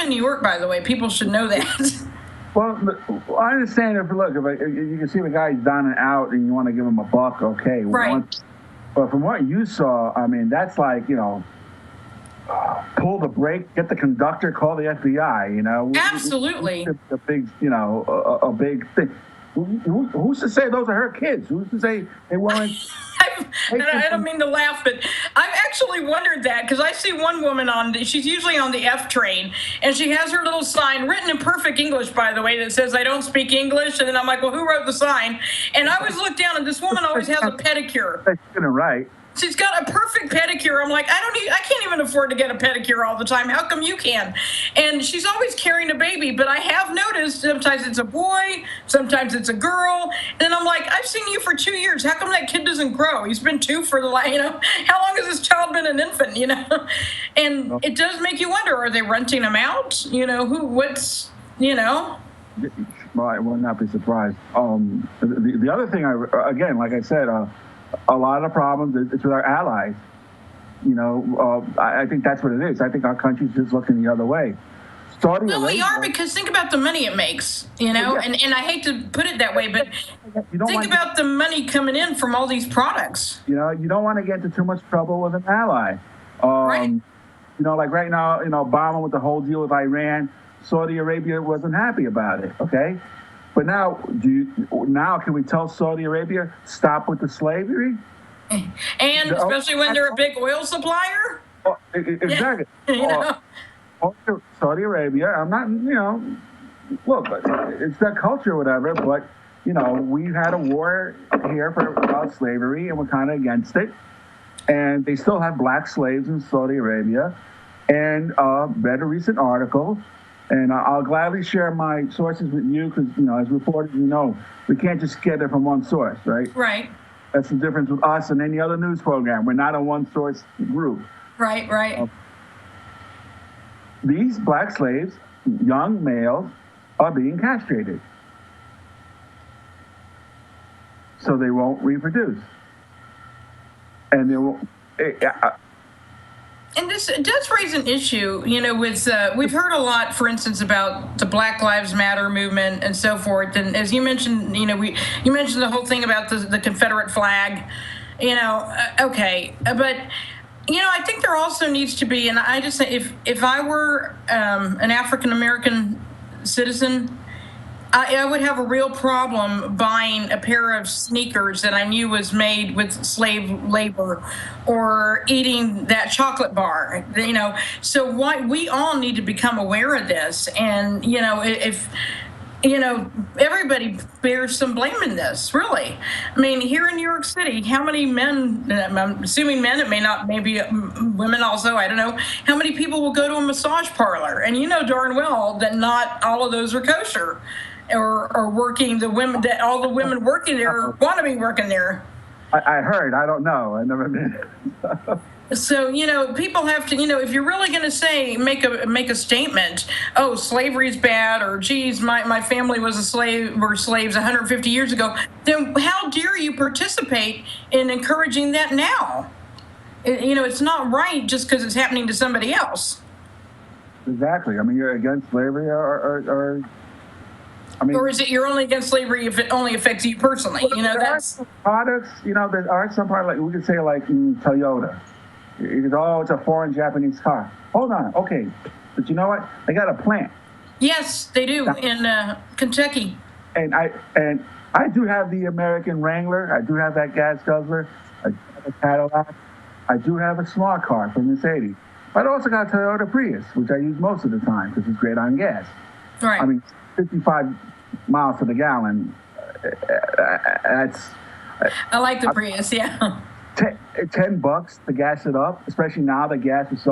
in New York, by the way. People should know that. Well, I understand if you can see the guy's down and out and you want to give him a buck, okay. Right. But from what you saw, I mean, that's like, pull the brake, get the conductor, call the FBI, Absolutely. A big, a big thing. Who's to say those are her kids? Who's to say they weren't? I don't mean to laugh, but I've actually wondered that because I see one woman she's usually on the F train, and she has her little sign written in perfect English, by the way, that says, "I don't speak English." And then I'm like, well, who wrote the sign? And I always look down, and this woman always has a pedicure. That's right. She's got a perfect pedicure. I'm like, I can't even afford to get a pedicure all the time. How come you can? And she's always carrying a baby, but I have noticed sometimes it's a boy, sometimes it's a girl. And I'm like, I've seen you for 2 years. How come that kid doesn't grow? He's been two for the how long has this child been an infant, And it does make you wonder, are they renting him out? Well, I will not be surprised. The other thing, again, like I said, a lot of problems it's with our allies. I think that's what it is. I think our country's just looking the other way. Well, we are, because think about the money it makes, and I hate to put it that way, but think about the money coming in from all these products. You don't want to get into too much trouble with an ally. Right. Like right now, Obama with the whole deal with Iran, Saudi Arabia wasn't happy about it, okay? But now, can we tell Saudi Arabia, stop with the slavery? And especially when they're a big oil supplier? Exactly. Saudi Arabia, I'm not, look, it's their culture or whatever, but, we had a war here about slavery, and we're kind of against it. And they still have black slaves in Saudi Arabia. And read a recent article. And I'll gladly share my sources with you because, as reporters, we can't just get it from one source, right? Right. That's the difference with us and any other news program. We're not a one-source group. Right. These black slaves, young males, are being castrated. So they won't reproduce. And they won't... And this does raise an issue, with, we've heard a lot, for instance, about the Black Lives Matter movement and so forth. And as you mentioned, you mentioned the whole thing about the Confederate flag, okay. But, I think there also needs to be, and I just say, if I were an African-American citizen, I would have a real problem buying a pair of sneakers that I knew was made with slave labor, or eating that chocolate bar, So we all need to become aware of this. And, if, everybody bears some blame in this, really. I mean, here in New York City, how many men, I'm assuming men, it may not, maybe women also, I don't know, how many people will go to a massage parlor? And darn well that not all of those are kosher. Or working, all the women working there want to be working there. I heard. I don't know. I never been. So people have to. If you're really going to say make a statement, oh, slavery's bad, or geez, my family was a slave, were slaves 150 years ago, then how dare you participate in encouraging that now? It's not right just because it's happening to somebody else. Exactly. I mean, you're against slavery, or or is it you're only against slavery if it only affects you personally? That's products. There are some parts, like we could say, like Toyota. It's a foreign Japanese car. Hold on, okay, but you know what? They got a plant. Yes, they do in Kentucky. And I do have the American Wrangler. I do have that gas guzzler. I do have a Cadillac. I do have a smart car from Mercedes. But I also got a Toyota Prius, which I use most of the time because it's great on gas. Right. I mean, 55 miles to the gallon. I like the Prius, yeah. $10 to gas it up, especially now the gas is so